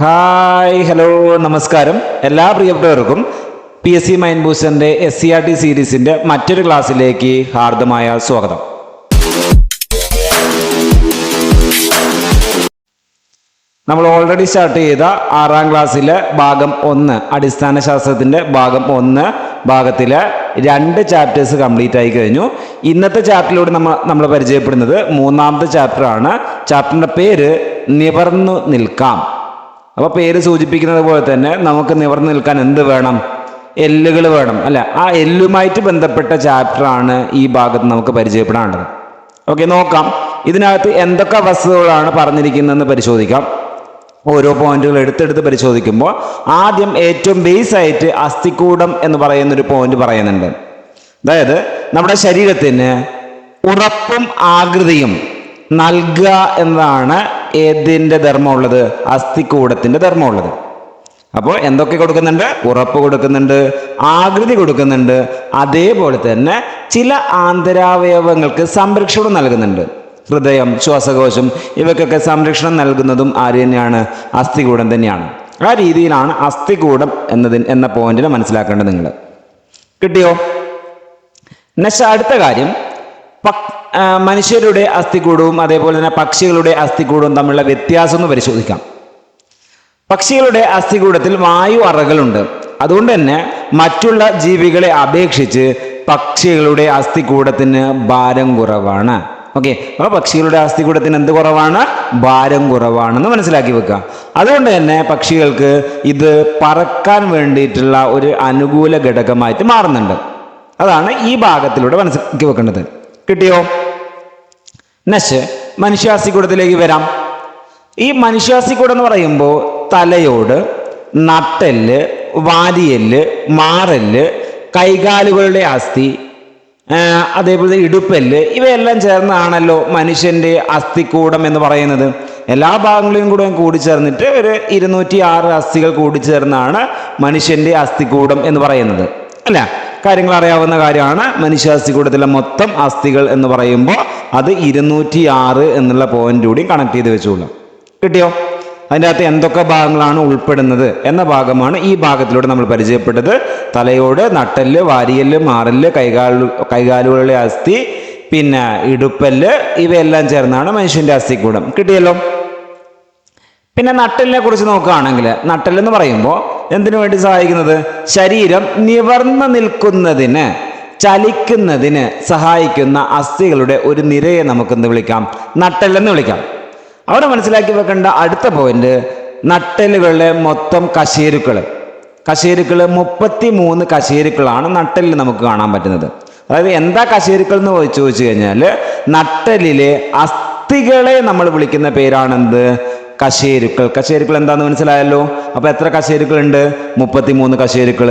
Hi hello നമസ്കാരം. എല്ലാ പ്രിയപ്പെട്ടവർക്കും PSC മൈൻഡ് ബൂസ്റ്ററിന്റെ SCRT സീരീസിന്റെ മറ്റൊരു ക്ലാസ്സിലേക്ക് ഹാർദമായ സ്വാഗതം. നമ്മൾ ഓൾറെഡി സ്റ്റാർട്ട് ചെയ്ത 6ാം ക്ലാസ്സിലെ ഭാഗം 1 അടിസ്ഥാന ശാസ്ത്രത്തിന്റെ ഭാഗം 1 ഭാഗത്തിലെ 2 ചാപ്റ്റേഴ്സ് കംപ്ലീറ്റ് ആയി കഴിഞ്ഞു. ഇന്നത്തെ ചാപ്റ്ററിലൂടെ നമ്മൾ പരിചയപ്പെടുന്നത് 3ാമത്തെ ചാപ്റ്ററാണ്. ചാപ്റ്ററിന്റെ പേര് നിവർന്നു നിൽക്കാം. അപ്പോൾ പേര് സൂചിപ്പിക്കുന്നത് പോലെ തന്നെ നമുക്ക് നിവർന്നു നിൽക്കാൻ എന്ത് വേണം? എല്ലുകൾ വേണം അല്ല. ആ എല്ലുമായിട്ട് ബന്ധപ്പെട്ട ചാപ്റ്ററാണ് ഈ ഭാഗത്ത് നമുക്ക് പരിചയപ്പെടാനുള്ളത്. ഓക്കെ, നോക്കാം ഇതിനകത്ത് എന്തൊക്കെ വസ്തുതകളാണ് പറഞ്ഞിരിക്കുന്നതെന്ന് പരിശോധിക്കാം. ഓരോ പോയിന്റുകൾ എടുത്തെടുത്ത് പരിശോധിക്കുമ്പോൾ ആദ്യം ഏറ്റവും ബേസ് ആയിട്ട് അസ്ഥികൂടം എന്ന് പറയുന്നൊരു പോയിന്റ് പറയുന്നുണ്ട്. അതായത് നമ്മുടെ ശരീരത്തിന് ഉറപ്പും ആകൃതിയും നൽകുക എന്നതാണ് ഏതിൻ്റെ ധർമ്മമുള്ളത്? അസ്ഥികൂടത്തിൻ്റെ ധർമ്മമുള്ളത്. അപ്പോൾ എന്തൊക്കെ കൊടുക്കുന്നുണ്ട്? ഉറപ്പ് കൊടുക്കുന്നുണ്ട്, ആകൃതി കൊടുക്കുന്നുണ്ട്, അതേപോലെ തന്നെ ചില ആന്തരാവയവങ്ങൾക്ക് സംരക്ഷണം നൽകുന്നുണ്ട്. ഹൃദയം, ശ്വാസകോശം ഇവയ്ക്കൊക്കെ സംരക്ഷണം നൽകുന്നതും ആര് തന്നെയാണ്? അസ്ഥികൂടം തന്നെയാണ്. ആ രീതിയിലാണ് അസ്ഥികൂടം എന്ന പോയിന്റിനെ മനസ്സിലാക്കേണ്ടത്. നിങ്ങൾ കിട്ടിയോ? അടുത്ത കാര്യം, മനുഷ്യരുടെ അസ്ഥികൂടവും അതേപോലെ തന്നെ പക്ഷികളുടെ അസ്ഥികൂടവും തമ്മിലുള്ള വ്യത്യാസം ഒന്ന് പരിശോധിക്കാം. പക്ഷികളുടെ അസ്ഥികൂടത്തിൽ വായു അറകളുണ്ട്. അതുകൊണ്ട് തന്നെ മറ്റുള്ള ജീവികളെ അപേക്ഷിച്ച് പക്ഷികളുടെ അസ്ഥികൂടത്തിന് ഭാരം കുറവാണ്. ഓക്കെ, അപ്പോൾ പക്ഷികളുടെ അസ്ഥികൂടത്തിന് എന്ത് കുറവാണ്? ഭാരം കുറവാണെന്ന് മനസ്സിലാക്കി വെക്കുക. അതുകൊണ്ട് തന്നെ പക്ഷികൾക്ക് ഇത് പറക്കാൻ വേണ്ടിയിട്ടുള്ള ഒരു അനുകൂല ഘടകമായിട്ട് മാറുന്നുണ്ട്. അതാണ് ഈ ഭാഗത്തിലൂടെ മനസ്സിലാക്കി വെക്കേണ്ടത്. കിട്ടിയോ? മനുഷ്യാസ്ഥികൂടത്തിലേക്ക് വരാം. ഈ മനുഷ്യാസ്ഥികൂടം എന്ന് പറയുമ്പോൾ തലയോട്, നട്ടെല്ല്, വാരിയെല്ല്, മാറെല്ല്, കൈകാലുകളുടെ അസ്ഥി, അതേപോലെ ഇടുപ്പെല്ല് ഇവയെല്ലാം ചേർന്നാണല്ലോ മനുഷ്യന്റെ അസ്ഥികൂടം എന്ന് പറയുന്നത്. എല്ലാ ഭാഗങ്ങളെയും കൂടെ കൂടിച്ചേർന്നിട്ട് ഒരു 206 അസ്ഥികൾ കൂടിച്ചേർന്നാണ് മനുഷ്യന്റെ അസ്ഥികൂടം എന്ന് പറയുന്നത് അല്ല. കാര്യങ്ങൾ അറിയാവുന്ന കാര്യമാണ്. മനുഷ്യാസ്ഥികൂടത്തിലെ മൊത്തം അസ്ഥികൾ എന്ന് പറയുമ്പോൾ അത് 206 എന്നുള്ള പോയിന്റ് കൂടി കണക്ട് ചെയ്ത് വെച്ചോളാം. കിട്ടിയോ? അതിൻ്റെ അകത്ത് എന്തൊക്കെ ഭാഗങ്ങളാണ് ഉൾപ്പെടുന്നത് എന്ന ഭാഗമാണ് ഈ ഭാഗത്തിലൂടെ നമ്മൾ പരിചയപ്പെട്ടത്. തലയോട്, നട്ടെല്ല്, വാരിയെല്ല്, മാറെല്ല്, കൈകാലുകളുടെ അസ്ഥി, പിന്നെ ഇടുപ്പെല്ല് ഇവയെല്ലാം ചേർന്നാണ് മനുഷ്യന്റെ അസ്ഥികൂടം. കിട്ടിയല്ലോ? പിന്നെ നട്ടെല്ലിനെ കുറിച്ച് നോക്കുകയാണെങ്കിൽ, നട്ടെല്ലെന്ന് പറയുമ്പോൾ എന്തിനു വേണ്ടി സഹായിക്കുന്നത്? ശരീരം നിവർന്നു നിൽക്കുന്നതിന്, ചലിക്കുന്നതിന് സഹായിക്കുന്ന അസ്ഥികളുടെ ഒരു നിരയെ നമുക്കെന്ത് വിളിക്കാം? നട്ടെല്ലെന്ന് വിളിക്കാം. അവിടെ മനസ്സിലാക്കി വെക്കേണ്ട അടുത്ത പോയിന്റ്, നട്ടെല്ലുകളുടെ മൊത്തം കശേരുക്കൾ 33 കശേരുക്കളാണ് നട്ടെല്ലിൽ നമുക്ക് കാണാൻ പറ്റുന്നത്. അതായത് എന്താ കശേരുക്കൾ എന്ന് ചോദിച്ചു കഴിഞ്ഞാൽ നട്ടെല്ലിലെ അസ്ഥികളെ നമ്മൾ വിളിക്കുന്ന പേരാണെന്ത്? കശേരുക്കൾ. കശേരുക്കൾ എന്താന്ന് മനസ്സിലായല്ലോ. അപ്പൊ എത്ര കശേരുക്കൾ ഉണ്ട്? 33 കശേരുക്കൾ.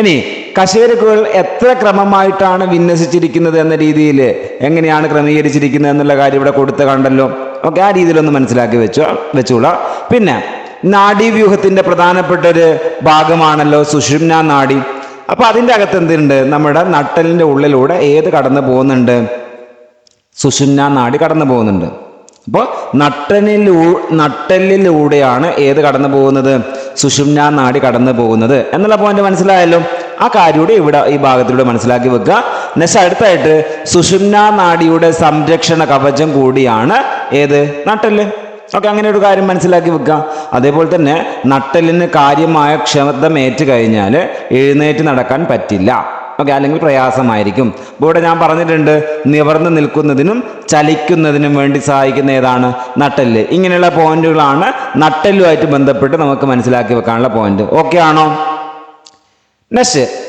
ഇനി കശേരുക്കൾ എത്ര ക്രമമായിട്ടാണ് വിന്യസിച്ചിരിക്കുന്നത് എന്ന രീതിയിൽ എങ്ങനെയാണ് ക്രമീകരിച്ചിരിക്കുന്നത് എന്നുള്ള കാര്യം ഇവിടെ കൊടുത്ത് കണ്ടല്ലോ. ഓക്കെ, ആ രീതിയിലൊന്ന് മനസ്സിലാക്കി വെച്ചോളാം. പിന്നെ നാഡീവ്യൂഹത്തിന്റെ പ്രധാനപ്പെട്ട ഒരു ഭാഗമാണല്ലോ സുഷുമ്നാ നാഡി. അപ്പൊ അതിൻ്റെ അകത്ത് എന്തുണ്ട്? നമ്മുടെ നട്ടെല്ലിന്റെ ഉള്ളിലൂടെ ഏത് കടന്നു പോകുന്നുണ്ട്? സുഷുമ്നാ നാഡി കടന്നു പോകുന്നുണ്ട്. അപ്പോൾ നട്ടെല്ലിലൂടെയാണ് ഏത് കടന്നു പോകുന്നത്? സുഷുമ്നാ നാഡി കടന്നു പോകുന്നത് എന്നുള്ള പോയിന്റ് മനസ്സിലായല്ലോ. ആ കാര്യം കൂടി ഇവിടെ ഈ ഭാഗത്തിലൂടെ മനസ്സിലാക്കി വെക്കുക. അടുത്തായിട്ട് സുഷുമ്നാ നാഡിയുടെ സംരക്ഷണ കവചം കൂടിയാണ് ഏത്? നട്ടെല്ല്. ഓക്കെ, അങ്ങനെ ഒരു കാര്യം മനസ്സിലാക്കി വെക്കുക. അതേപോലെ തന്നെ നട്ടെല്ലിന് കാര്യമായ ക്ഷതമേറ്റ് കഴിഞ്ഞാൽ എഴുന്നേറ്റ് നടക്കാൻ പറ്റില്ല. ഓക്കെ, അല്ലെങ്കിൽ പ്രയാസമായിരിക്കും. ഇവിടെ ഞാൻ പറഞ്ഞിട്ടുണ്ട്, നിവർന്നു നിൽക്കുന്നതിനും ചലിക്കുന്നതിനും വേണ്ടി സഹായിക്കുന്ന ഏതാണ്? നട്ടെല്ല്. ഇങ്ങനെയുള്ള പോയിന്റുകളാണ് നട്ടെല്ലുമായിട്ട് ബന്ധപ്പെട്ട് നമുക്ക് മനസ്സിലാക്കി വെക്കാനുള്ള പോയിന്റ്. ഓക്കെ ആണോ?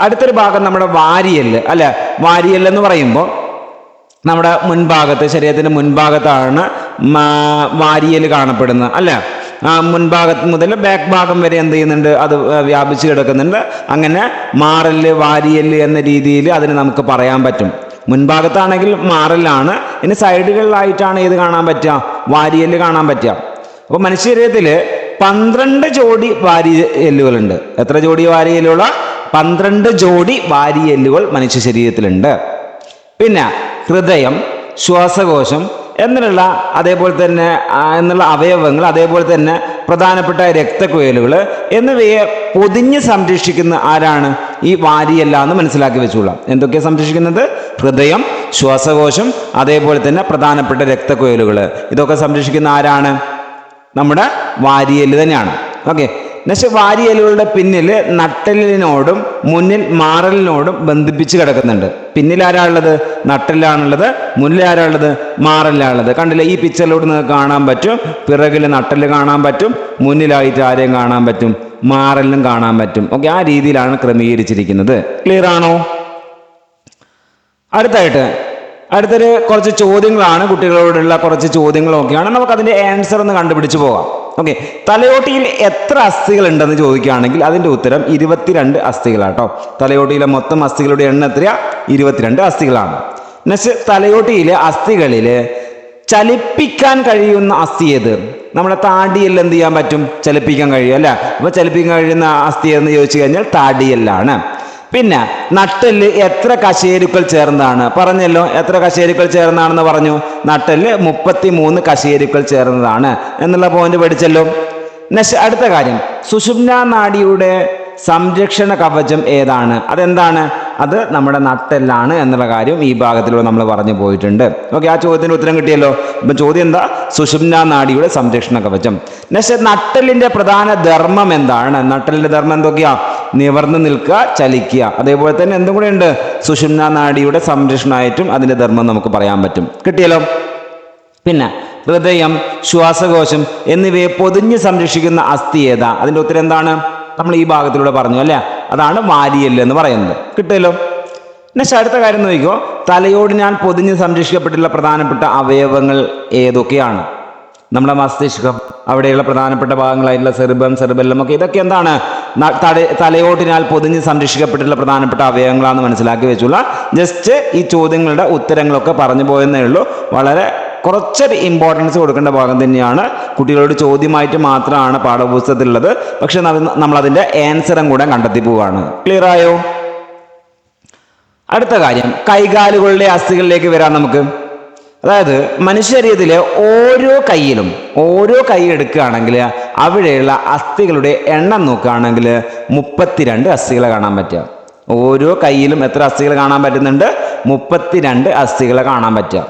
അടുത്തൊരു ഭാഗം നമ്മുടെ വാരിയെല്ല് അല്ല. വാരിയെല്ല് എന്ന് പറയുമ്പോൾ നമ്മുടെ മുൻഭാഗത്ത്, ശരീരത്തിന്റെ മുൻഭാഗത്താണ് വാരിയെല്ല് കാണപ്പെടുന്നത് അല്ല. മുൻഭാഗത്ത് മുതൽ ബാക്ക് ഭാഗം വരെ എന്ത് ചെയ്യുന്നുണ്ട്? അത് വ്യാപിച്ചു കിടക്കുന്നുണ്ട്. അങ്ങനെ മാറല്, വാരിയെല്ല് എന്ന രീതിയിൽ അതിന് നമുക്ക് പറയാൻ പറ്റും. മുൻഭാഗത്താണെങ്കിൽ മാറലാണ്, ഇനി സൈഡുകളിലായിട്ടാണ് ഏത് കാണാൻ പറ്റുക? വാരിയെല്ല് കാണാൻ പറ്റുക. അപ്പോൾ മനുഷ്യ ശരീരത്തിൽ 12 ജോഡി വാരിയെല്ലുകളുണ്ട്. എത്ര ജോഡി വാരിയെല്ലുകൾ? 12 ജോഡി വാരിയെല്ലുകൾ മനുഷ്യ ശരീരത്തിലുണ്ട്. പിന്നെ ഹൃദയം, ശ്വാസകോശം എന്നുള്ള അതേപോലെ തന്നെ എന്നുള്ള അവയവങ്ങൾ, അതേപോലെ തന്നെ പ്രധാനപ്പെട്ട രക്തക്കുഴലുകൾ എന്നിവയെ പൊതിഞ്ഞ് സംരക്ഷിക്കുന്ന ആരാണ്? ഈ വാരിയെല്ല എന്ന് മനസ്സിലാക്കി വെച്ചോളാം. എന്തൊക്കെയാണ് സംരക്ഷിക്കുന്നത്? ഹൃദയം, ശ്വാസകോശം, അതേപോലെ തന്നെ പ്രധാനപ്പെട്ട രക്തക്കുഴലുകൾ. ഇതൊക്കെ സംരക്ഷിക്കുന്ന ആരാണ്? നമ്മുടെ വാരിയെല്ല് തന്നെയാണ്. ഓക്കെ. നെക്സ്റ്റ്, വാരിയെല്ലുകളുടെ പിന്നിൽ നട്ടെല്ലിനോടും മുന്നിൽ മാറലിനോടും ബന്ധിപ്പിച്ച് കിടക്കുന്നുണ്ട്. പിന്നിൽ ആരാളുള്ളത്? നട്ടെല്ലാണുള്ളത്. മുന്നിൽ ആരാളുള്ളത്? മാറലിലാണുള്ളത്. കണ്ടില്ലേ, ഈ പിക്ചറിലൂടെ നിങ്ങൾക്ക് കാണാൻ പറ്റും. പിറകിൽ നട്ടെല്ല് കാണാൻ പറ്റും, മുന്നിലായിട്ട് ആരെയും കാണാൻ പറ്റും? മാറലിനും കാണാൻ പറ്റും. ഓക്കെ, ആ രീതിയിലാണ് ക്രമീകരിച്ചിരിക്കുന്നത്. ക്ലിയർ ആണോ? അടുത്തൊരു കുറച്ച് ചോദ്യങ്ങളാണ്, കുട്ടികളോടുള്ള കുറച്ച് ചോദ്യങ്ങളൊക്കെയാണ്. നമുക്കതിൻ്റെ ആൻസർ ഒന്ന് കണ്ടുപിടിച്ച് പോകാം. ഓക്കെ. തലയോട്ടിയിൽ എത്ര അസ്ഥികൾ ഉണ്ടെന്ന് ചോദിക്കുകയാണെങ്കിൽ അതിൻ്റെ ഉത്തരം 22 അസ്ഥികളാട്ടോ. തലയോട്ടിയിലെ മൊത്തം അസ്ഥികളുടെ എണ്ണം എത്രയാ? 22 അസ്ഥികളാണ്. നെക്സ്റ്റ്, തലയോട്ടിയിലെ അസ്ഥികളിൽ ചലിപ്പിക്കാൻ കഴിയുന്ന അസ്ഥി ഏത്? നമ്മുടെ താടിയെല്ല് എന്ത് ചെയ്യാൻ പറ്റും? ചലിപ്പിക്കാൻ കഴിയും അല്ലേ? അപ്പോൾ ചലിപ്പിക്കാൻ കഴിയുന്ന അസ്ഥി എന്ന് ചോദിച്ചു കഴിഞ്ഞാൽ താടിയെല്ലാണ്. പിന്നെ നട്ടെല്ല് എത്ര കശേരുക്കൾ ചേർന്നതാണ്? പറഞ്ഞല്ലോ, എത്ര കശേരുക്കൾ ചേർന്നതാണെന്ന് പറഞ്ഞു. നട്ടെല്ല് 33 കശേരുക്കൾ ചേർന്നതാണ് എന്നുള്ള പോയിന്റ് പഠിച്ചല്ലോ. നെക്സ്റ്റ്, അടുത്ത കാര്യം, സുഷുമ്നാ നാഡിയുടെ സംരക്ഷണ കവചം ഏതാണ്? അതെന്താണ്? അത് നമ്മുടെ നട്ടെല്ലാണ് എന്നുള്ള കാര്യം ഈ ഭാഗത്തിലൂടെ നമ്മൾ പറഞ്ഞു പോയിട്ടുണ്ട്. ഓക്കെ, ആ ചോദ്യത്തിന് ഉത്തരം കിട്ടിയല്ലോ. ഇപ്പം ചോദ്യം എന്താ? സുഷുമ്നാ നാഡിയുടെ സംരക്ഷണ കവചം. നെക്സ്റ്റ്, നട്ടെല്ലിന്റെ പ്രധാന ധർമ്മം എന്താണ്? നട്ടെല്ലിന്റെ ധർമ്മം എന്തൊക്കെയാ? നിവർന്ന് നിൽക്കുക, ചലിക്കുക. അതേപോലെ തന്നെ എന്തും കൂടെ ഉണ്ട്? സുഷുമ്നാ നാഡിയുടെ സംരക്ഷണമായിട്ടും അതിന്റെ ധർമ്മം നമുക്ക് പറയാൻ പറ്റും. കിട്ടിയല്ലോ. പിന്നെ ഹൃദയം, ശ്വാസകോശം എന്നിവയെ പൊതിഞ്ഞ് സംരക്ഷിക്കുന്ന അസ്ഥി ഏതാ? അതിന്റെ ഉത്തരം എന്താണ്? നമ്മൾ ഈ ഭാഗത്തിലൂടെ പറഞ്ഞു അല്ലേ? അതാണ് വാരിയെല്ല് എന്ന് പറയുന്നത്. കിട്ടുമല്ലോ. നെക്സ്റ്റ്, അടുത്ത കാര്യം നോക്കിക്കോ. തലയോടിനാൽ പൊതിഞ്ഞ് സംരക്ഷിക്കപ്പെട്ടുള്ള പ്രധാനപ്പെട്ട അവയവങ്ങൾ ഏതൊക്കെയാണ്? നമ്മുടെ മസ്തിഷ്കം, അവിടെയുള്ള പ്രധാനപ്പെട്ട ഭാഗങ്ങളായിട്ടുള്ള സെറിബെല്ലം ഒക്കെ, ഇതൊക്കെ എന്താണ്? തലയോട്ടിനാൽ പൊതിഞ്ഞ് സംരക്ഷിക്കപ്പെട്ടുള്ള പ്രധാനപ്പെട്ട അവയവങ്ങളാണെന്ന് മനസ്സിലാക്കി വെച്ചുള്ള ജസ്റ്റ് ഈ ചോദ്യങ്ങളുടെ ഉത്തരങ്ങളൊക്കെ പറഞ്ഞു പോയെന്നേ ഉള്ളൂ. വളരെ കുറച്ചൊരു ഇമ്പോർട്ടൻസ് കൊടുക്കേണ്ട ഭാഗം തന്നെയാണ്. കുട്ടികളോട് ചോദ്യമായിട്ട് മാത്രമാണ് പാഠപുസ്തകത്തിലുള്ളത്. പക്ഷെ നമ്മളതിൻ്റെ ആൻസറും കൂടെ കണ്ടെത്തി പോവുകയാണ്. ക്ലിയർ ആയോ? അടുത്ത കാര്യം, കൈകാലുകളുടെ അസ്ഥികളിലേക്ക് വരാം നമുക്ക്. അതായത് മനുഷ്യശരീരത്തിലെ ഓരോ കൈ എടുക്കുകയാണെങ്കിൽ അവിടെയുള്ള അസ്ഥികളുടെ എണ്ണം നോക്കുകയാണെങ്കിൽ 32 അസ്ഥികളെ കാണാൻ പറ്റുക. ഓരോ കൈയിലും എത്ര അസ്ഥികൾ കാണാൻ പറ്റുന്നുണ്ട്? 32 അസ്ഥികളെ കാണാൻ പറ്റുക.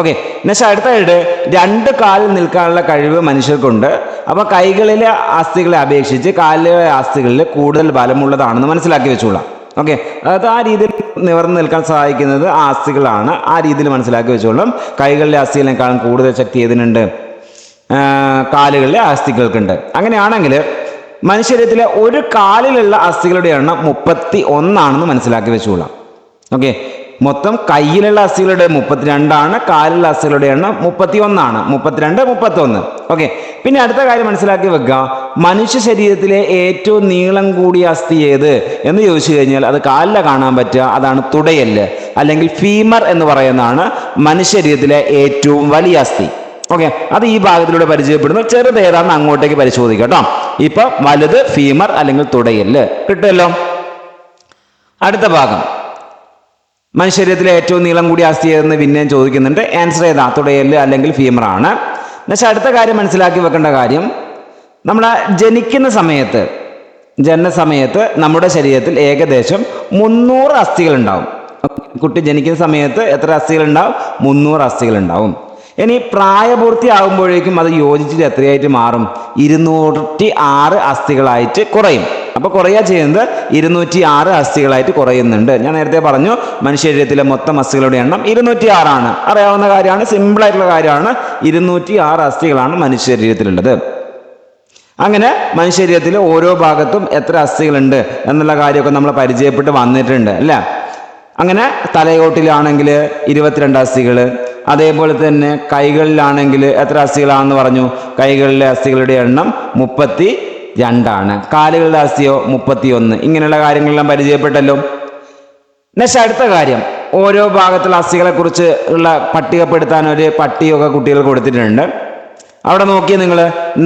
ഓക്കെ. നെക്സ്റ്റ്, അടുത്തായിട്ട് 2 കാലിൽ നിൽക്കാനുള്ള കഴിവ് മനുഷ്യർക്കുണ്ട്. അപ്പോൾ കൈകളിലെ അസ്ഥികളെ അപേക്ഷിച്ച് കാലിലെ അസ്ഥികളിൽ കൂടുതൽ ബലമുള്ളതാണെന്ന് മനസ്സിലാക്കി വെച്ചോളാം. ഓക്കെ. അതായത് ആ രീതിയിൽ നിവർന്ന് നിൽക്കാൻ സഹായിക്കുന്നത് ആ അസ്ഥികളാണ്. ആ രീതിയിൽ മനസ്സിലാക്കി വെച്ചോളാം. കൈകളിലെ അസ്ഥികളെക്കാളും കൂടുതൽ ശക്തി ഏതിനുണ്ട്? കാലുകളിലെ അസ്ഥികൾക്കുണ്ട്. അങ്ങനെയാണെങ്കിൽ മനുഷ്യരീരത്തിലെ ഒരു കാലിലുള്ള അസ്ഥികളുടെ എണ്ണം 31 മനസ്സിലാക്കി വെച്ചോളാം. ഓക്കെ. മൊത്തം കയ്യിലുള്ള അസ്ഥികളുടെ 32 കാലിലുള്ള അസ്ഥികളുടെ എണ്ണം 31 32 31. ഓക്കെ. പിന്നെ അടുത്ത കാര്യം മനസ്സിലാക്കി വെക്കുക, മനുഷ്യ ശരീരത്തിലെ ഏറ്റവും നീളം കൂടിയ അസ്ഥി ഏത് എന്ന് ചോദിച്ചു കഴിഞ്ഞാൽ അത് കാലിലെ കാണാൻ പറ്റുക. അതാണ് തുടയെല്ല്, അല്ലെങ്കിൽ ഫീമർ എന്ന് പറയുന്നതാണ് മനുഷ്യ ശരീരത്തിലെ ഏറ്റവും വലിയ അസ്ഥി. ഓക്കെ. അത് ഈ ഭാഗത്തിലൂടെ പരിചയപ്പെടുന്നു. ചെറുത് ഏതാണെന്ന് അങ്ങോട്ടേക്ക് പരിശോധിക്കാം കേട്ടോ. ഇപ്പൊ വലുത് ഫീമർ അല്ലെങ്കിൽ തുടയെല്ല്. കിട്ടുമല്ലോ. അടുത്ത ഭാഗം, മനുഷ്യരീരത്തിലെ ഏറ്റവും നീളം കൂടിയ അസ്ഥി ഏതെന്ന് പിന്നെയും ചോദിക്കുന്നുണ്ട്. ആൻസർ ഏതാ? തുടയെല്ല് അല്ലെങ്കിൽ ഫീമർ ആണ്. എന്നുവെച്ചാൽ അടുത്ത കാര്യം മനസ്സിലാക്കി വെക്കേണ്ട കാര്യം, നമ്മൾ ജനിക്കുന്ന സമയത്ത് നമ്മുടെ ശരീരത്തിൽ ഏകദേശം 300 അസ്ഥികൾ ഉണ്ടാവും. കുട്ടി ജനിക്കുന്ന സമയത്ത് എത്ര അസ്ഥികൾ ഉണ്ടാവും? 300 അസ്ഥികൾ ഉണ്ടാവും. ഇനി പ്രായപൂർത്തിയാകുമ്പോഴേക്കും അത് യോജിച്ചിട്ട് എത്രയായിട്ട് മാറും? 206 അസ്ഥികളായിട്ട് കുറയും. അപ്പോൾ കുറയുക ചെയ്യുന്നത് 206 അസ്ഥികളായിട്ട് കുറയുന്നുണ്ട്. ഞാൻ നേരത്തെ പറഞ്ഞു മനുഷ്യ ശരീരത്തിലെ മൊത്തം അസ്ഥികളുടെ എണ്ണം 206. അറിയാവുന്ന കാര്യമാണ്, സിമ്പിളായിട്ടുള്ള കാര്യമാണ്. 206 അസ്ഥികളാണ് മനുഷ്യ ശരീരത്തിലുള്ളത്. അങ്ങനെ മനുഷ്യ ശരീരത്തിൽ ഓരോ ഭാഗത്തും എത്ര അസ്ഥികളുണ്ട് എന്നുള്ള കാര്യമൊക്കെ നമ്മൾ പരിചയപ്പെട്ട് വന്നിട്ടുണ്ട് അല്ലേ? അങ്ങനെ തലയോട്ടിലാണെങ്കിൽ 22 അസ്ഥികൾ, അതേപോലെ തന്നെ കൈകളിലാണെങ്കിൽ എത്ര അസ്ഥികളാണെന്ന് പറഞ്ഞു? കൈകളിലെ അസ്ഥികളുടെ എണ്ണം 32. കാലുകളുടെ അസ്ഥിയോ 31. ഇങ്ങനെയുള്ള കാര്യങ്ങളെല്ലാം പരിചയപ്പെട്ടല്ലോ. നെക്സ്റ്റ്, അടുത്ത കാര്യം, ഓരോ ഭാഗത്തുള്ള അസ്ഥികളെ കുറിച്ച് ഉള്ള പട്ടികപ്പെടുത്താൻ ഒരു പട്ടികയൊക്കെ കുട്ടികൾ കൊടുത്തിട്ടുണ്ട്. അവിടെ നോക്കിയാൽ നിങ്ങൾ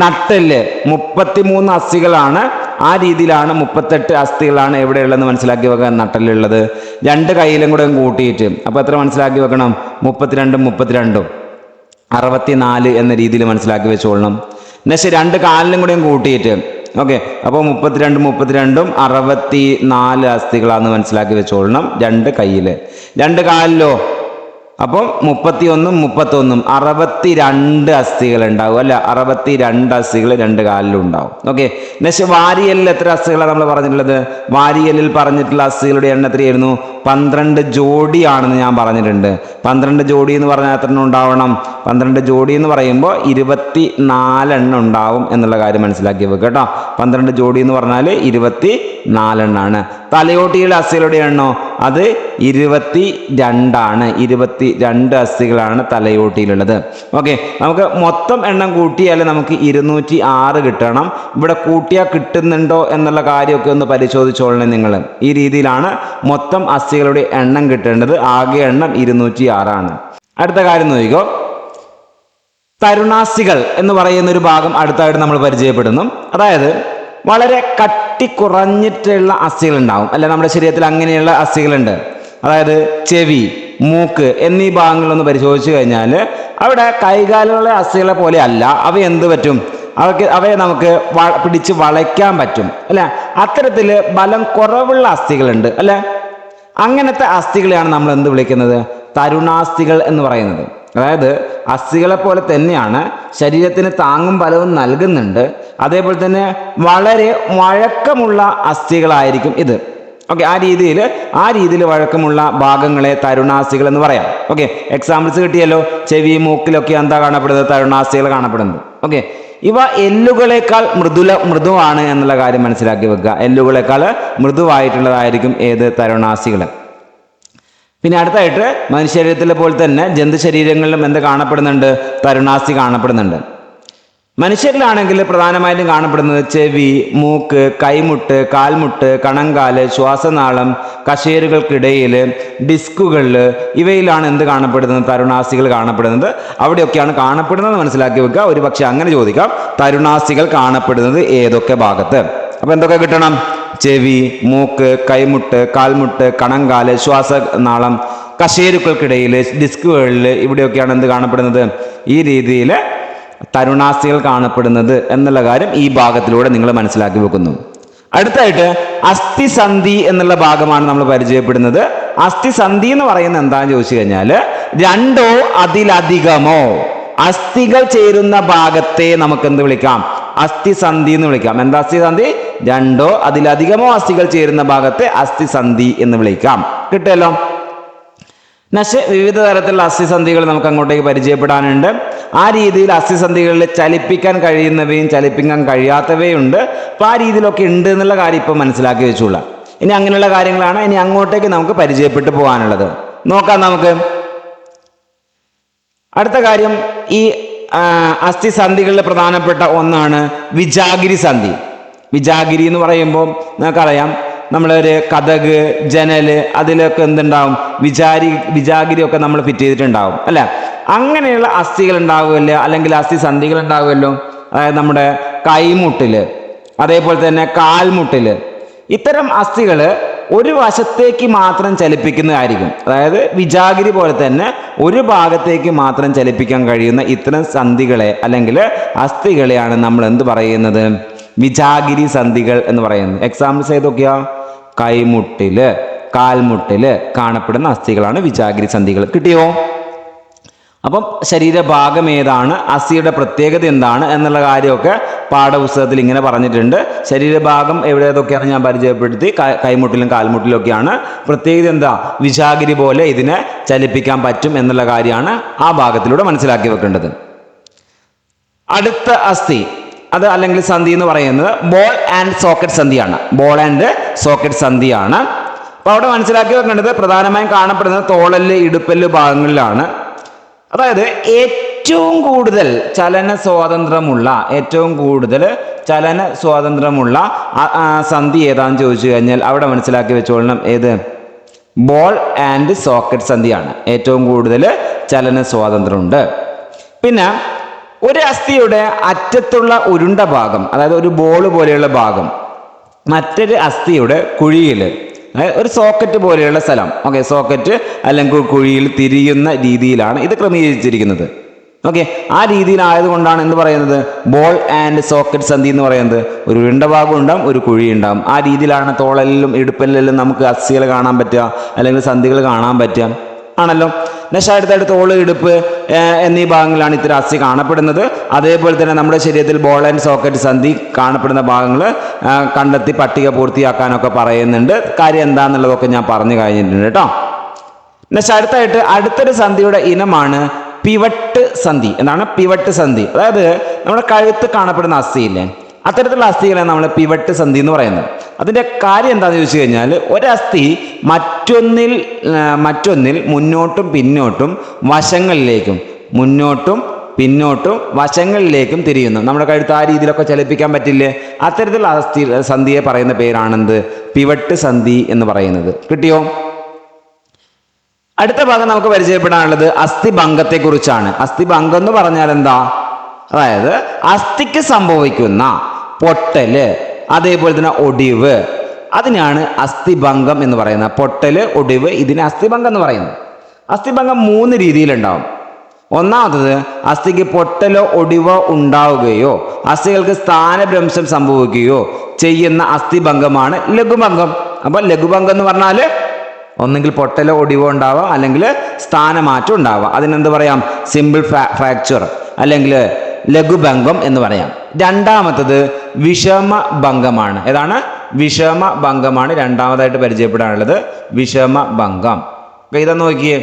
നട്ടെല്ല് 33 അസ്ഥികളാണ്. ആ രീതിയിലാണ് 38 അസ്ഥികളാണ് എവിടെയുള്ളതെന്ന് മനസ്സിലാക്കി വെക്കാൻ നട്ടെല്ലുള്ളത്. 2 കൈയിലും കൂടെ കൂട്ടിയിട്ട് അപ്പോൾ എത്ര മനസ്സിലാക്കി വെക്കണം? 32. 64 എന്ന രീതിയിൽ മനസ്സിലാക്കി വെച്ചോളണം. നെക്സ്റ്റ് 2 കാലിലും കൂടെയും കൂട്ടിയിട്ട് ഓക്കെ, അപ്പോൾ 32 64 അസ്ഥികളാണെന്ന് മനസ്സിലാക്കി വെച്ചോളണം. 2 കയ്യിൽ, 2 കാലിലോ അപ്പം 31 62 അസ്ഥികൾ ഉണ്ടാവും അല്ല, 62 അസ്ഥികൾ 2 കാലിലും ഉണ്ടാവും. ഓക്കെ, നെക്സ്റ്റ് വാരിയലിൽ എത്ര അസ്ഥികളാണ് നമ്മൾ പറഞ്ഞിട്ടുള്ളത്? വാരിയലിൽ പറഞ്ഞിട്ടുള്ള അസ്ഥികളുടെ എണ്ണം എത്രയായിരുന്നു? 12 ജോഡിയാണെന്ന് ഞാൻ പറഞ്ഞിട്ടുണ്ട്. 12 ജോഡി എന്ന് പറഞ്ഞാൽ എത്ര എണ്ണം ഉണ്ടാവണം? 12 ജോഡി എന്ന് പറയുമ്പോൾ 24 എണ്ണം ഉണ്ടാവും എന്നുള്ള കാര്യം മനസ്സിലാക്കി വെക്കുക കേട്ടോ. 12 ജോഡി എന്ന് പറഞ്ഞാൽ 24 എണ്ണമാണ്. തലയോട്ടിയുടെ അസ്ഥികളുടെ എണ്ണോ അത് 22 ആണ്. 22 അസ്ഥികളാണ് തലയോട്ടിയിലുള്ളത്. ഓക്കെ, നമുക്ക് മൊത്തം എണ്ണം കൂട്ടിയാൽ നമുക്ക് 206 കിട്ടണം. ഇവിടെ കൂട്ടിയാൽ കിട്ടുന്നുണ്ടോ എന്നുള്ള കാര്യമൊക്കെ ഒന്ന് പരിശോധിച്ചോളണം നിങ്ങൾ. ഈ രീതിയിലാണ് മൊത്തം അസ്ഥികളുടെ എണ്ണം കിട്ടേണ്ടത്. ആകെ എണ്ണം 206 ആണ്. അടുത്ത കാര്യം നോക്കിക്കോ, തരുണാസ്ഥികൾ എന്ന് പറയുന്ന ഒരു ഭാഗം അടുത്തായിട്ട് നമ്മൾ പരിചയപ്പെടുന്നു. അതായത് വളരെ കട്ടി കുറഞ്ഞിട്ടുള്ള അസ്ഥികൾ ഉണ്ടാവും അല്ലെ, നമ്മുടെ ശരീരത്തിൽ അങ്ങനെയുള്ള അസ്ഥികളുണ്ട്. അതായത് ചെവി, മൂക്ക് എന്നീ ഭാഗങ്ങളൊന്ന് പരിശോധിച്ചു കഴിഞ്ഞാൽ അവിടെ കൈകാലുകളുടെ അസ്ഥികളെ പോലെ അല്ല. അവ എന്ത് പറ്റും? അവയെ നമുക്ക് പിടിച്ച് വളയ്ക്കാൻ പറ്റും അല്ലെ. അത്തരത്തിൽ ബലം കുറവുള്ള അസ്ഥികളുണ്ട് അല്ലെ. അങ്ങനത്തെ അസ്ഥികളെയാണ് നമ്മൾ എന്ത് വിളിക്കുന്നത്? തരുണാസ്ഥികൾ എന്ന് പറയുന്നത്. അതായത് അസ്ഥികളെ പോലെ തന്നെയാണ്, ശരീരത്തിന് താങ്ങും ബലവും നൽകുന്നുണ്ട്. അതേപോലെ തന്നെ വളരെ വഴക്കമുള്ള അസ്ഥികളായിരിക്കും ഇത്. ഓക്കെ, ആ രീതിയിൽ വഴക്കമുള്ള ഭാഗങ്ങളെ തരുണാസ്ഥികൾ എന്ന് പറയാം. ഓക്കെ, എക്സാമ്പിൾസ് കിട്ടിയല്ലോ. ചെവി, മൂക്കിലൊക്കെ എന്താ കാണപ്പെടുന്നത്? തരുണാസ്ഥികൾ കാണപ്പെടുന്നത്. ഓക്കെ, ഇവ എല്ലുകളേക്കാൾ മൃദുവാണ് എന്നുള്ള കാര്യം മനസ്സിലാക്കി വെക്കുക. എല്ലുകളേക്കാൾ മൃദുവായിട്ടുള്ളതായിരിക്കും ഏത്? തരുണാസ്ഥികൾ. പിന്നെ അടുത്തായിട്ട് മനുഷ്യശരീരത്തിലെ പോലെ തന്നെ ജന്തു ശരീരങ്ങളിലും എന്ത് കാണപ്പെടുന്നുണ്ട്? തരുണാസ്ഥി കാണപ്പെടുന്നുണ്ട്. മനുഷ്യരിലാണെങ്കിൽ പ്രധാനമായിട്ടും കാണപ്പെടുന്നത് ചെവി, മൂക്ക്, കൈമുട്ട്, കാൽമുട്ട്, കണങ്കാല്, ശ്വാസനാളം, കശേരുകൾക്കിടയിൽ, ഡിസ്കുകളിൽ, ഇവയിലാണ് എന്ത് കാണപ്പെടുന്നത്? തരുണാസ്ഥികൾ കാണപ്പെടുന്നത്. അവിടെയൊക്കെയാണ് കാണപ്പെടുന്നത് മനസ്സിലാക്കി വെക്കുക. ഒരു പക്ഷെ അങ്ങനെ ചോദിക്കാം, തരുണാസ്ഥികൾ കാണപ്പെടുന്നത് ഏതൊക്കെ ഭാഗത്ത്? അപ്പൊ എന്തൊക്കെ കിട്ടണം? ചെവി, മൂക്ക്, കൈമുട്ട്, കാൽമുട്ട്, കണങ്കാല്, ശ്വാസനാളം, കശേരുക്കൾക്കിടയിൽ, ഡിസ്കുകളിൽ, ഇവിടെയൊക്കെയാണ് എന്ത് കാണപ്പെടുന്നത്? ഈ രീതിയിൽ തരുണാസ്ഥികൾ കാണപ്പെടുന്നത് എന്നുള്ള കാര്യം ഈ ഭാഗത്തിലൂടെ നിങ്ങൾ മനസ്സിലാക്കി വെക്കുന്നു. അടുത്തായിട്ട് അസ്ഥിസന്ധി എന്നുള്ള ഭാഗമാണ് നമ്മൾ പരിചയപ്പെടുന്നത്. അസ്ഥിസന്ധി എന്ന് പറയുന്നത് എന്താണെന്ന് ചോദിച്ചു കഴിഞ്ഞാൽ, 2 അതിലധികമോ അസ്ഥികൾ ചേരുന്ന ഭാഗത്തെ നമുക്ക് എന്ത് വിളിക്കാം? അസ്ഥിസന്ധി എന്ന് വിളിക്കാം. എന്താ അസ്ഥിസന്ധി? 2 അതിലധികമോ അസ്ഥികൾ ചേരുന്ന ഭാഗത്തെ അസ്ഥിസന്ധി എന്ന് വിളിക്കാം. കിട്ടുമല്ലോ. വിവിധ തരത്തിലുള്ള അസ്ഥിസന്ധികൾ നമുക്ക് അങ്ങോട്ടേക്ക് പരിചയപ്പെടാനുണ്ട്. ആ രീതിയിൽ അസ്ഥിസന്ധികളിൽ ചലിപ്പിക്കാൻ കഴിയുന്നവയും ചലിപ്പിക്കാൻ കഴിയാത്തവയുണ്ട്. അപ്പോൾ ആ രീതിയിലൊക്കെ ഉണ്ട് എന്നുള്ള കാര്യം ഇപ്പം മനസ്സിലാക്കി വെച്ചുള്ള. ഇനി അങ്ങനെയുള്ള കാര്യങ്ങളാണ് ഇനി അങ്ങോട്ടേക്ക് നമുക്ക് പരിചയപ്പെട്ടു പോകാനുള്ളത്. നോക്കാം നമുക്ക്. അടുത്ത കാര്യം, ഈ അസ്ഥിസന്ധികളിൽ പ്രധാനപ്പെട്ട ഒന്നാണ് വിജാഗിരി സന്ധി. വിജാഗിരി എന്ന് പറയുമ്പോൾ നമുക്കറിയാം, നമ്മളൊരു കതക്, ജനല്, അതിലൊക്കെ എന്തുണ്ടാവും? വിജാഗിരിയൊക്കെ നമ്മൾ ഫിറ്റ് ചെയ്തിട്ടുണ്ടാവും അല്ലെ. അങ്ങനെയുള്ള അസ്ഥികൾ ഉണ്ടാവുമല്ലോ, അല്ലെങ്കിൽ അസ്ഥിസന്ധികൾ ഉണ്ടാവുമല്ലോ. അതായത് നമ്മുടെ കൈമുട്ടില്, അതേപോലെ തന്നെ കാൽമുട്ടില്, ഇത്തരം അസ്ഥികൾ ഒരു വശത്തേക്ക് മാത്രം ചലിപ്പിക്കുന്നതായിരിക്കും. അതായത് വിജാഗിരി പോലെ തന്നെ ഒരു ഭാഗത്തേക്ക് മാത്രം ചലിപ്പിക്കാൻ കഴിയുന്ന ഇത്തരം സന്ധികളെ അല്ലെങ്കിൽ അസ്ഥികളെയാണ് നമ്മൾ എന്ത് പറയുന്നത്? വിജാഗിരി സന്ധികൾ എന്ന് പറയുന്നത്. എക്സാമ്പിൾസ് ഏതൊക്കെയാ? കൈമുട്ടില്, കാൽമുട്ടില് കാണപ്പെടുന്ന അസ്ഥികളാണ് വിജാഗിരി സന്ധികൾ. കിട്ടിയോ? അപ്പം ശരീരഭാഗം ഏതാണ്, അസ്ഥിയുടെ പ്രത്യേകത എന്താണ് എന്നുള്ള കാര്യമൊക്കെ പാഠപുസ്തകത്തിൽ ഇങ്ങനെ പറഞ്ഞിട്ടുണ്ട്. ശരീരഭാഗം എവിടെയൊക്കെയാണ് ഞാൻ പരിചയപ്പെടുത്തി. കൈമുട്ടിലും കാൽമുട്ടിലും ഒക്കെയാണ്. പ്രത്യേകത എന്താ? വിജാഗിരി പോലെ ഇതിനെ ചലിപ്പിക്കാൻ പറ്റും എന്നുള്ള കാര്യമാണ് ആ ഭാഗത്തിലൂടെ മനസ്സിലാക്കി വെക്കേണ്ടത്. അടുത്ത അസ്ഥി അത് അല്ലെങ്കിൽ സന്ധി എന്ന് പറയുന്നത് ബോൾ ആൻഡ് സോക്കറ്റ് സന്ധിയാണ്. ബോൾ ആൻഡ് സോക്കറ്റ് സന്ധിയാണ്. അപ്പോൾ അവിടെ മനസ്സിലാക്കി വെക്കേണ്ടത് പ്രധാനമായും കാണപ്പെടുന്നത് തോളല്, ഇടുപ്പല് ഭാഗങ്ങളിലാണ്. അതായത് ഏറ്റവും കൂടുതൽ ചലന സ്വാതന്ത്ര്യമുള്ള സന്ധി ഏതാണെന്ന് ചോദിച്ചു കഴിഞ്ഞാൽ അവിടെ മനസ്സിലാക്കി വെച്ചോളണം. ഏത്? ബോൾ ആൻഡ് സോക്കറ്റ് സന്ധിയാണ്. ഏറ്റവും കൂടുതൽ ചലന സ്വാതന്ത്ര്യമുണ്ട്. പിന്നെ ഒരു അസ്ഥിയുടെ അറ്റത്തുള്ള ഉരുണ്ട ഭാഗം, അതായത് ഒരു ബോൾ പോലെയുള്ള ഭാഗം, മറ്റൊരു അസ്ഥിയുടെ കുഴിയിൽ, അതായത് ഒരു സോക്കറ്റ് പോലെയുള്ള സ്ഥലം, ഓക്കെ, സോക്കറ്റ് അല്ലെങ്കിൽ കുഴിയിൽ തിരിയുന്ന രീതിയിലാണ് ഇത് ക്രമീകരിച്ചിരിക്കുന്നത്. ഓക്കെ, ആ രീതിയിലായതുകൊണ്ടാണ് എന്ത് പറയുന്നത്, ബോൾ ആൻഡ് സോക്കറ്റ് സന്ധി എന്ന് പറയുന്നത്. ഒരു ഉരുണ്ട ഭാഗം ഉണ്ടാവും, ഒരു കുഴി ഉണ്ടാവും. ആ രീതിയിലാണ് തോളലിലും ഇടുപ്പലിലും നമുക്ക് അസ്ഥികൾ കാണാൻ പറ്റുക, അല്ലെങ്കിൽ സന്ധികൾ കാണാൻ പറ്റുക ആണല്ലോ. അടുത്തടുത്ത് തോള്, ഇടുപ്പ് എന്നീ ഭാഗങ്ങളിലാണ് ഇത്തരം അസ്ഥി കാണപ്പെടുന്നത്. അതേപോലെ തന്നെ നമ്മുടെ ശരീരത്തിൽ ബോൾ ആൻഡ് സോക്കറ്റ് സന്ധി കാണപ്പെടുന്ന ഭാഗങ്ങൾ കണ്ടെത്തി പട്ടിക പൂർത്തിയാക്കാനൊക്കെ പറയുന്നുണ്ട്. കാര്യം എന്താണെന്നുള്ളതൊക്കെ ഞാൻ പറഞ്ഞു കഴിഞ്ഞിട്ടുണ്ട് കേട്ടോ. അടുത്തൊരു സന്ധിയുടെ ഇനമാണ് പിവട്ട് സന്ധി. എന്താണ് പിവട്ട് സന്ധി? അതായത് നമ്മുടെ കഴുത്ത് കാണപ്പെടുന്ന അസ്ഥിയില്ലേ, അത്തരത്തിലുള്ള അസ്ഥികളെ നമ്മൾ പിവട്ട് സന്ധി എന്ന് പറയുന്നത്. അതിൻ്റെ കാര്യം എന്താണെന്ന് ചോദിച്ചു കഴിഞ്ഞാൽ, ഒരസ്ഥി മറ്റൊന്നിൽ മുന്നോട്ടും പിന്നോട്ടും വശങ്ങളിലേക്കും തിരിയുന്നു. നമ്മുടെ കഴുത്ത് ആ രീതിയിലൊക്കെ ചലിപ്പിക്കാൻ പറ്റില്ലേ? അത്തരത്തിലുള്ള സന്ധിയെ പറയുന്ന പേരാണെന്ത്? പിവട്ട് സന്ധി എന്ന് പറയുന്നത്. കിട്ടിയോ? അടുത്ത ഭാഗം നമുക്ക് പരിചയപ്പെടാനുള്ളത് അസ്ഥിഭംഗത്തെ കുറിച്ചാണ്. അസ്ഥിഭംഗം എന്ന് പറഞ്ഞാൽ എന്താ? അതായത് അസ്ഥിക്ക് സംഭവിക്കുന്ന പൊട്ടല്, അതേപോലെ തന്നെ ഒടിവ്, അതിനാണ് അസ്ഥിഭംഗം എന്ന് പറയുന്നത്. പൊട്ടല്, ഒടിവ്, ഇതിന് അസ്ഥിഭംഗം എന്ന് പറയുന്നത്. അസ്ഥിഭംഗം 3 രീതിയിലുണ്ടാവും. ഒന്നാമത്തത്, അസ്ഥിക്ക് പൊട്ടലോ ഒടിവോ ഉണ്ടാവുകയോ അസ്ഥികൾക്ക് സ്ഥാനഭ്രംശം സംഭവിക്കുകയോ ചെയ്യുന്ന അസ്ഥിഭംഗമാണ് ലഘുഭംഗം. അപ്പൊ ലഘുഭംഗം എന്ന് പറഞ്ഞാൽ ഒന്നെങ്കിൽ പൊട്ടലോ ഒടിവോ ഉണ്ടാവാം, അല്ലെങ്കിൽ സ്ഥാനമാറ്റം ഉണ്ടാവാം. അതിനെന്ത് പറയാം? സിമ്പിൾ ഫ്രാക്ചർ അല്ലെങ്കിൽ ലഘുഭംഗം എന്ന് പറയാം. രണ്ടാമത്തത് വിഷമഭംഗമാണ്. ഏതാണ്? വിഷമഭംഗമാണ് രണ്ടാമതായിട്ട് പരിചയപ്പെടാനുള്ളത്. വിഷമഭംഗം. ഇതാ നോക്കിയേ.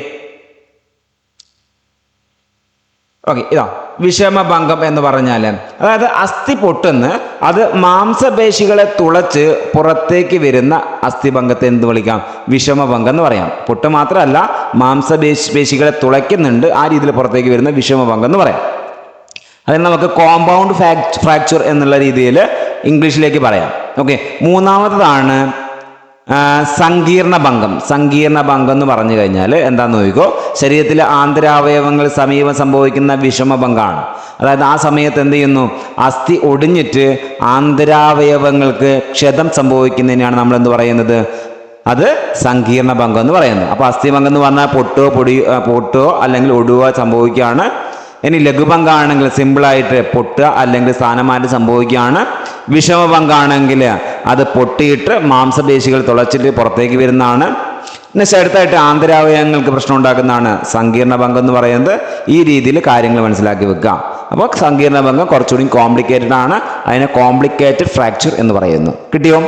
ഓക്കെ, ഇതാ വിഷമഭംഗം എന്ന് പറഞ്ഞാൽ, അതായത് അസ്ഥി പൊട്ടുന്ന് അത് മാംസപേശികളെ തുളച്ച് പുറത്തേക്ക് വരുന്ന അസ്ഥിഭംഗത്തെ എന്ത് വിളിക്കാം? വിഷമഭംഗം എന്ന് പറയാം. പൊട്ട് മാത്രമല്ല, മാംസപേശികളെ തുളയ്ക്കുന്നുണ്ട്, ആ രീതിയിൽ പുറത്തേക്ക് വരുന്ന വിഷമഭംഗം എന്ന് പറയാം. അതിന് നമുക്ക് കോമ്പൗണ്ട് ഫ്രാക്ചർ എന്നുള്ള രീതിയിൽ ഇംഗ്ലീഷിലേക്ക് പറയാം. ഓക്കെ, മൂന്നാമത്തതാണ് സങ്കീർണഭംഗം. സങ്കീർണഭംഗം എന്ന് പറഞ്ഞു കഴിഞ്ഞാൽ എന്താണെന്ന് നോക്കിക്കോ, ശരീരത്തിലെ ആന്തരാവയവങ്ങൾ സമീപം സംഭവിക്കുന്ന വിഷമഭംഗമാണ്. അതായത് ആ സമയത്ത് എന്ത് ചെയ്യുന്നു? അസ്ഥി ഒടിഞ്ഞിട്ട് ആന്തരാവയവങ്ങൾക്ക് ക്ഷതം സംഭവിക്കുന്നതിനാണ് നമ്മൾ എന്ത് പറയുന്നത്? അത് സങ്കീർണഭംഗം എന്ന് പറയുന്നത്. അപ്പോൾ അസ്ഥിഭംഗം എന്ന് പറഞ്ഞാൽ പൊട്ടോ അല്ലെങ്കിൽ ഒടിവോ സംഭവിക്കുകയാണ്. ഇനി ലഘുഭംഗമാണെങ്കിൽ സിമ്പിളായിട്ട് പൊട്ടുക അല്ലെങ്കിൽ സ്ഥാനമാറ്റം സംഭവിക്കുകയാണ്. വിഷമഭംഗമാണെങ്കിൽ അത് പൊട്ടിയിട്ട് മാംസപേശികൾ തുളച്ചിട്ട് പുറത്തേക്ക് വരുന്നതാണ്. അടുത്തായിട്ട് ആന്തരാവയവങ്ങൾക്ക് പ്രശ്നം ഉണ്ടാക്കുന്നതാണ് സങ്കീർണഭംഗം എന്ന് പറയുന്നത്. ഈ രീതിയിൽ കാര്യങ്ങൾ മനസ്സിലാക്കി വെക്കുക. അപ്പോൾ സങ്കീർണഭംഗം കുറച്ചുകൂടി കോംപ്ലിക്കേറ്റഡ് ആണ്. അതിനെ കോംപ്ലിക്കേറ്റഡ് ഫ്രാക്ചർ എന്ന് പറയുന്നു. കിട്ടിയോ?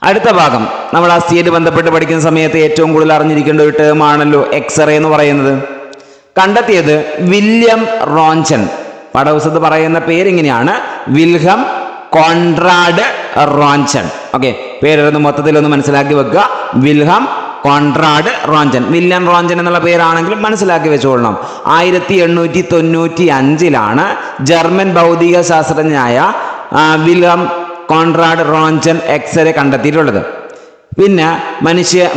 അടുത്ത ഭാഗം നമ്മൾ അസ്ഥിയായിട്ട് ബന്ധപ്പെട്ട് പഠിക്കുന്ന സമയത്ത് ഏറ്റവും കൂടുതൽ അറിഞ്ഞിരിക്കേണ്ട ഒരു ടേം ആണല്ലോ എക്സ്റേ എന്ന് പറയുന്നത്. കണ്ടെത്തിയത് വില്യം റോഞ്ചൻ. പാഠപുസ്തകത്തിൽ പറയുന്ന പേരിങ്ങനെയാണ്, വിൽഹം കോൺറാഡ് റോഞ്ചൻ. ഓക്കെ, പേരൊന്ന് മൊത്തത്തിലൊന്ന് മനസ്സിലാക്കി വെക്കുക. Wilhelm Conrad Roentgen. William Roentgen എന്നുള്ള പേരാണെങ്കിലും മനസ്സിലാക്കി വെച്ചുകൊള്ളണം. 1895 ജർമ്മൻ ഭൗതിക ശാസ്ത്രജ്ഞനായ വിൽഹം കോൺറാഡ് റോഞ്ചൻ എക്സ്റേ കണ്ടെത്തിയിട്ടുള്ളത്. പിന്നെ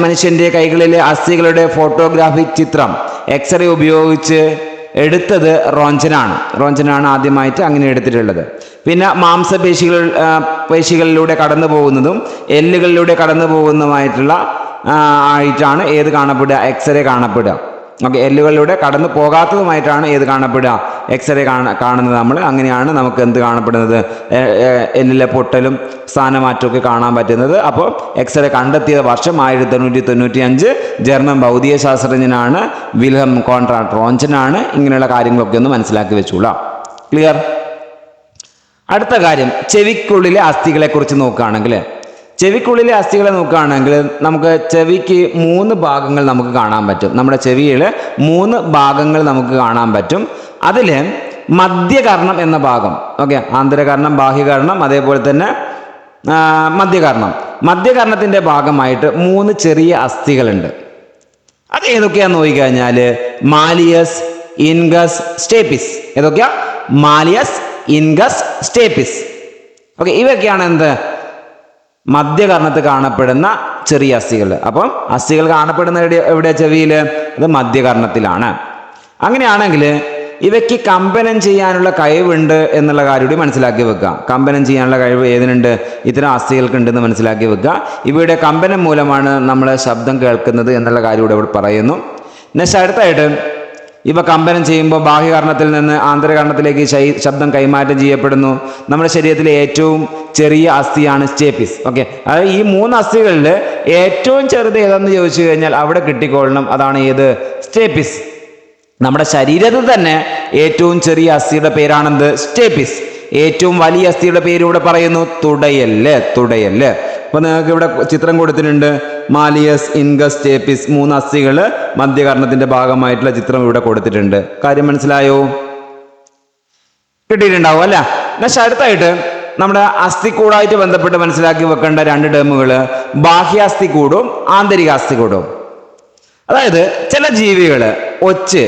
മനുഷ്യന്റെ കൈകളിലെ അസ്ഥികളുടെ ഫോട്ടോഗ്രാഫിക് ചിത്രം എക്സ്റേ ഉപയോഗിച്ച് എടുത്തത് റോഞ്ചനാണ് ആദ്യമായിട്ട് അങ്ങനെ എടുത്തിട്ടുള്ളത്. പിന്നെ പേശികളിലൂടെ കടന്നു പോകുന്നതും എല്ലുകളിലൂടെ കടന്നു പോകുന്നതുമായിട്ടുള്ള ആയിട്ടാണ് ഏത് കാണപ്പെടുക? എക്സ്റേ കാണപ്പെടുക. ഓക്കെ, എല്ലുകളിലൂടെ കടന്നു പോകാത്തതുമായിട്ടാണ് ഏത് കാണപ്പെടുക? എക്സ്റേ കാണുന്നത് നമ്മൾ. അങ്ങനെയാണ് നമുക്ക് എന്ത് കാണപ്പെടുന്നത്? എല്ലിലെ പൊട്ടലും സ്ഥാനമാറ്റമൊക്കെ കാണാൻ പറ്റുന്നത്. അപ്പോൾ എക്സ്റേ കണ്ടെത്തിയ വർഷം 1895 ജർമ്മൻ ഭൗതിക ശാസ്ത്രജ്ഞനാണ് വിൽഹം കോൺറാഡ് റോഞ്ചനാണ്. ഇങ്ങനെയുള്ള കാര്യങ്ങളൊക്കെ ഒന്ന് മനസ്സിലാക്കി വെച്ചോളാം. ക്ലിയർ? അടുത്ത കാര്യം, ചെവിക്കുള്ളിലെ അസ്ഥികളെ കുറിച്ച് നോക്കുകയാണെങ്കിൽ, ചെവിക്കുള്ളിലെ അസ്ഥികളെ നോക്കുകയാണെങ്കിൽ നമുക്ക് ചെവിക്ക് 3 ഭാഗങ്ങൾ നമുക്ക് കാണാൻ പറ്റും. നമ്മുടെ ചെവിയിൽ 3 ഭാഗങ്ങൾ നമുക്ക് കാണാൻ പറ്റും. അതിൽ മധ്യകർണം എന്ന ഭാഗം, ഓക്കെ, ആന്തരകർണം, ബാഹ്യകർണം, അതേപോലെ തന്നെ മധ്യകർണത്തിൻ്റെ ഭാഗമായിട്ട് 3 ചെറിയ അസ്ഥികളുണ്ട്. അത് ഏതൊക്കെയാന്ന് നോക്കിക്കഴിഞ്ഞാൽ മാലിയസ്, ഇൻഗസ്, സ്റ്റേപ്പിസ്. ഏതൊക്കെയാ? Malleus, incus, stapes. ഓക്കെ, ഇവയൊക്കെയാണ് എന്ത്? മധ്യകർണത്തിൽ കാണപ്പെടുന്ന ചെറിയ അസ്ഥികൾ. അപ്പം അസ്ഥികൾ കാണപ്പെടുന്ന എവിടെ? ചെവിയിൽ. അത് മധ്യകർണത്തിലാണ്. അങ്ങനെയാണെങ്കിൽ ഇവയ്ക്ക് കമ്പനം ചെയ്യാനുള്ള കഴിവുണ്ട് എന്നുള്ള കാര്യം കൂടി മനസ്സിലാക്കി വെക്കുക. കമ്പനം ചെയ്യാനുള്ള കഴിവ് ഏതിനുണ്ട്? ഇത്തരം അസ്ഥികൾക്കുണ്ടെന്ന് മനസ്സിലാക്കി വെക്കുക. ഇവയുടെ കമ്പനം മൂലമാണ് നമ്മൾ ശബ്ദം കേൾക്കുന്നത് എന്നുള്ള കാര്യം ഇവിടെ പറയുന്നു. നെക്സ്റ്റ് അടുത്തായിട്ട് ഇവ കമ്പനം ചെയ്യുമ്പോൾ ബാഹ്യകർണത്തിൽ നിന്ന് ആന്തരകർണത്തിലേക്ക് ശബ്ദം കൈമാറ്റം ചെയ്യപ്പെടുന്നു. നമ്മുടെ ശരീരത്തിലെ ഏറ്റവും ചെറിയ അസ്ഥിയാണ് സ്റ്റേപ്പിസ്. ഓക്കെ, അതായത് ഈ 3 അസ്ഥികളിൽ ഏറ്റവും ചെറുത് ഏതെന്ന് ചോദിച്ചു കഴിഞ്ഞാൽ അവിടെ കിട്ടിക്കൊള്ളണം. അതാണ് ഏത്? സ്റ്റേപ്പിസ്. നമ്മുടെ ശരീരത്തിൽ തന്നെ ഏറ്റവും ചെറിയ അസ്ഥിയുടെ പേരാണെന്ത്? സ്റ്റേപ്പിസ്. ഏറ്റവും വലിയ അസ്ഥിയുടെ പേര് ഇവിടെ പറയുന്നു തുടയല്ല്. തുടയല്ല്. അപ്പൊ നിങ്ങൾക്ക് ഇവിടെ ചിത്രം കൊടുത്തിട്ടുണ്ട്. മാലിയസ്, ഇൻഗസ്, സ്റ്റേപ്പിസ് 3 അസ്ഥികൾ മധ്യകർണത്തിന്റെ ഭാഗമായിട്ടുള്ള ചിത്രം ഇവിടെ കൊടുത്തിട്ടുണ്ട്. കാര്യം മനസ്സിലായോ? കിട്ടിയിട്ടുണ്ടാവും അല്ല? പക്ഷെ അടുത്തായിട്ട് നമ്മുടെ അസ്ഥിക്കൂടായിട്ട് ബന്ധപ്പെട്ട് മനസ്സിലാക്കി വെക്കേണ്ട 2 ടേമുകൾ ബാഹ്യാസ്ഥിക്കൂടും ആന്തരികാസ്ഥിക്കൂടും. അതായത് ചില ജീവികള്, ഒച്ച്,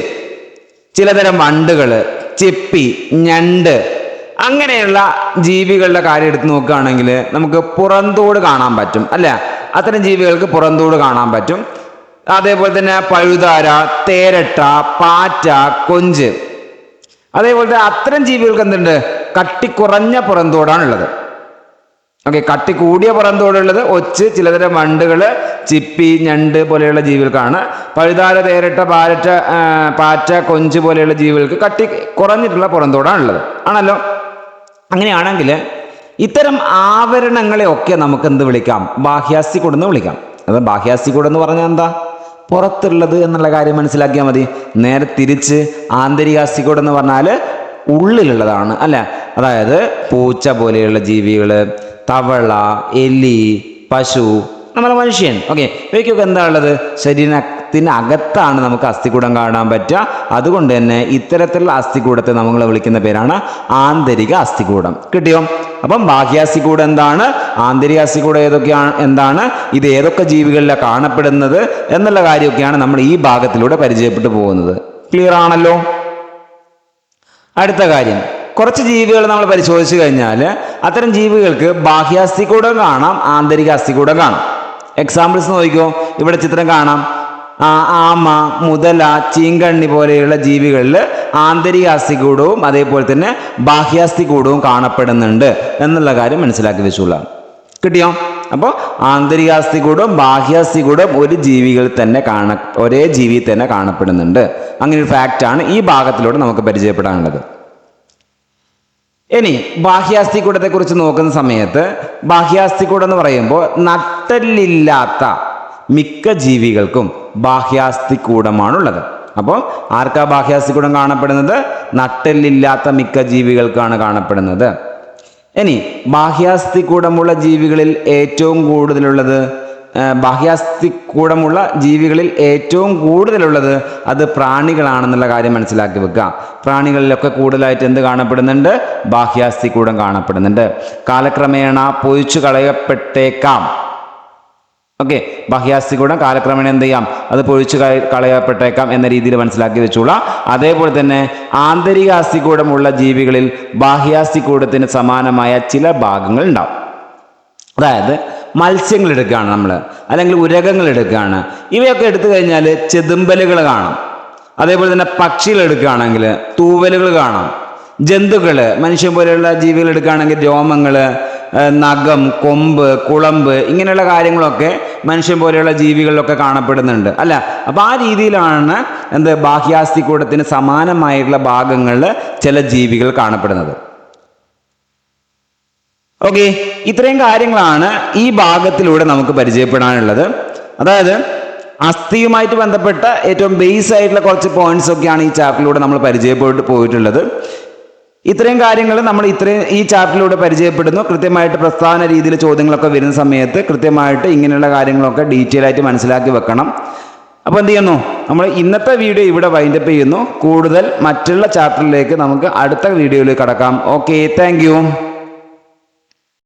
ചിലതരം വണ്ടുകള്, ചിപ്പി, ഞണ്ട്, അങ്ങനെയുള്ള ജീവികളുടെ കാര്യം എടുത്ത് നോക്കുകയാണെങ്കിൽ നമുക്ക് പുറന്തോട് കാണാൻ പറ്റും അല്ല? അത്തരം ജീവികൾക്ക് പുറന്തോട് കാണാൻ പറ്റും. അതേപോലെ തന്നെ പഴുതാര, തേരട്ട, പാറ്റ, കൊഞ്ച്, അതേപോലെ തന്നെ അത്തരം ജീവികൾക്ക് എന്തുണ്ട്? കട്ടി കുറഞ്ഞ പുറന്തോടാണുള്ളത്. ഓക്കെ, കട്ടി കൂടിയ പുറന്തോടുള്ളത് ഒച്ച്, ചിലതരം വണ്ടുകള്, ചിപ്പി, ഞണ്ട് പോലെയുള്ള ജീവികൾക്കാണ്. പഴുതാര, തേരട്ട, പാറ്റ, കൊഞ്ച് പോലെയുള്ള ജീവികൾക്ക് കട്ടി കുറഞ്ഞിട്ടുള്ള പുറന്തോടാണുള്ളത്. ആണല്ലോ? അങ്ങനെയാണെങ്കിൽ ഇത്തരം ആവരണങ്ങളെ ഒക്കെ നമുക്ക് എന്ത് വിളിക്കാം? ബാഹ്യാസ്ഥികൂടെന്ന് വിളിക്കാം. അത് ബാഹ്യാസ്ഥികൂടെന്ന് പറഞ്ഞാൽ എന്താ? പുറത്തുള്ളത് എന്നുള്ള കാര്യം മനസ്സിലാക്കിയാൽ മതി. നേരെ തിരിച്ച് ആന്തരികാസ്ഥികൂടെന്ന് പറഞ്ഞാൽ ഉള്ളിലുള്ളതാണ് അല്ല? അതായത് പൂച്ച പോലെയുള്ള ജീവികൾ, തവള, എലി, പശു, നമ്മുടെ മനുഷ്യൻ. ഓക്കെ, ഇവയ്ക്കൊക്കെ എന്താ ഉള്ളത്? ശരീരത്തിനകത്താണ് നമുക്ക് അസ്ഥികൂടം കാണാൻ പറ്റുക. അതുകൊണ്ട് തന്നെ ഇത്തരത്തിലുള്ള അസ്ഥികൂടത്തെ നമ്മൾ വിളിക്കുന്ന പേരാണ് ആന്തരിക അസ്ഥികൂടം. കിട്ടിയോ? അപ്പം ബാഹ്യാസ്ഥികൂടം എന്താണ്, ആന്തരിക അസ്ഥികൂടം ഏതൊക്കെയാണ്, എന്താണ്, ഇത് ഏതൊക്കെ ജീവികളിലാണ് കാണപ്പെടുന്നത് എന്നുള്ള കാര്യമൊക്കെയാണ് നമ്മൾ ഈ ഭാഗത്തിലൂടെ പരിചയപ്പെട്ടു പോകുന്നത്. ക്ലിയർ ആണല്ലോ? അടുത്ത കാര്യം, കുറച്ച് ജീവികൾ നമ്മൾ പരിശോധിച്ചു കഴിഞ്ഞാൽ അത്തരം ജീവികൾക്ക് ബാഹ്യാസ്ഥികൂടം കാണാം, ആന്തരിക അസ്ഥികൂടം കാണാം. എക്സാമ്പിൾസ് നോക്കിക്കോ. ഇവിടെ ചിത്രം കാണാം. ആമ, മുതല, ചീങ്കണ്ണി പോലെയുള്ള ജീവികളിൽ ആന്തരിക അസ്ഥികൂടവും അതേപോലെ തന്നെ ബാഹ്യാസ്ഥികൂടവും കാണപ്പെടുന്നുണ്ട് എന്നുള്ള കാര്യം മനസ്സിലാക്കി വെച്ചോളാം. കിട്ടിയോ? അപ്പോൾ ആന്തരികാസ്ഥികൂടം ബാഹ്യാസ്ഥികൂടം ഒരേ ജീവിയിൽ തന്നെ കാണപ്പെടുന്നുണ്ട്. അങ്ങനെ ഒരു ഫാക്റ്റാണ് ഈ ഭാഗത്തിലൂടെ നമുക്ക് പരിചയപ്പെടാനുള്ളത്. ഇനി ബാഹ്യാസ്ഥികൂടത്തെ കുറിച്ച് നോക്കുന്ന സമയത്ത് ബാഹ്യാസ്ഥികൂടം എന്ന് പറയുമ്പോൾ നട്ടെല്ലില്ലാത്ത മിക്ക ജീവികൾക്കും ബാഹ്യാസ്ഥികൂടമാണുള്ളത്. അപ്പോൾ ആർക്കാ ബാഹ്യാസ്ഥികൂടം കാണപ്പെടുന്നത്? നട്ടെല്ലില്ലാത്ത മിക്ക ജീവികൾക്കാണ് കാണപ്പെടുന്നത്. ഇനി ബാഹ്യാസ്ഥികൂടമുള്ള ജീവികളിൽ ഏറ്റവും കൂടുതലുള്ളത് അത് പ്രാണികളാണെന്നുള്ള കാര്യം മനസ്സിലാക്കി വെക്കുക. പ്രാണികളിലൊക്കെ കൂടുതലായിട്ട് എന്ത് കാണപ്പെടുന്നുണ്ട്? ബാഹ്യാസ്ഥികൂടം കാണപ്പെടുന്നുണ്ട്. കാലക്രമേണ പൊഴിച്ചു കളയപ്പെട്ടേക്കാം. ഓക്കെ, ബാഹ്യാസ്ഥികൂടം കാലക്രമേണ എന്ത് ചെയ്യാം? അത് പൊഴിച്ചു കളയപ്പെട്ടേക്കാം എന്ന രീതിയിൽ മനസ്സിലാക്കി വെച്ചോളാം. അതേപോലെ തന്നെ ആന്തരിക അസ്ഥികൂടമുള്ള ജീവികളിൽ ബാഹ്യാസ്ഥികൂടത്തിന് സമാനമായ ചില ഭാഗങ്ങൾ ഉണ്ടാവും. അതായത് മത്സ്യങ്ങൾ എടുക്കുകയാണ് നമ്മൾ, അല്ലെങ്കിൽ ഉരകങ്ങൾ എടുക്കുകയാണ്. ഇവയൊക്കെ എടുത്തു കഴിഞ്ഞാൽ ചെതുമ്പലുകൾ കാണാം. അതേപോലെ തന്നെ പക്ഷികൾ എടുക്കുകയാണെങ്കിൽ തൂവലുകൾ കാണാം. ജന്തുക്കൾ, മനുഷ്യൻ പോലെയുള്ള ജീവികൾ എടുക്കുകയാണെങ്കിൽ രോമങ്ങൾ, നഖം, കൊമ്പ്, കുളമ്പ്, ഇങ്ങനെയുള്ള കാര്യങ്ങളൊക്കെ മനുഷ്യൻ പോലെയുള്ള ജീവികളിലൊക്കെ കാണപ്പെടുന്നുണ്ട് അല്ല? അപ്പം ആ രീതിയിലാണ് ബാഹ്യാസ്ഥികൂടത്തിന് സമാനമായിട്ടുള്ള ഭാഗങ്ങളിൽ ചില ജീവികൾ കാണപ്പെടുന്നത്. ഓക്കെ, ഇത്രയും കാര്യങ്ങളാണ് ഈ ഭാഗത്തിലൂടെ നമുക്ക് പരിചയപ്പെടാനുള്ളത്. അതായത് അസ്ഥിയുമായിട്ട് ബന്ധപ്പെട്ട ഏറ്റവും ബേസ് ആയിട്ടുള്ള കുറച്ച് പോയിന്റ്സ് ഒക്കെയാണ് ഈ ചാപ്റ്ററിലൂടെ നമ്മൾ പരിചയപ്പെട്ടു പോയിട്ടുള്ളത്. ഇത്രയും കാര്യങ്ങൾ നമ്മൾ ഈ ചാപ്റ്ററിലൂടെ പരിചയപ്പെടുന്നു. കൃത്യമായിട്ട് പ്രസ്ഥാന രീതിയിൽ ചോദ്യങ്ങളൊക്കെ വരുന്ന സമയത്ത് കൃത്യമായിട്ട് ഇങ്ങനെയുള്ള കാര്യങ്ങളൊക്കെ ഡീറ്റെയിൽ ആയിട്ട് മനസ്സിലാക്കി വെക്കണം. അപ്പോൾ എന്ത് ചെയ്യുന്നു? നമ്മൾ ഇന്നത്തെ വീഡിയോ ഇവിടെ വൈൻഡപ്പ് ചെയ്യുന്നു. കൂടുതൽ മറ്റുള്ള ചാപ്റ്ററിലേക്ക് നമുക്ക് അടുത്ത വീഡിയോയിൽ കടക്കാം. Okay, thank you.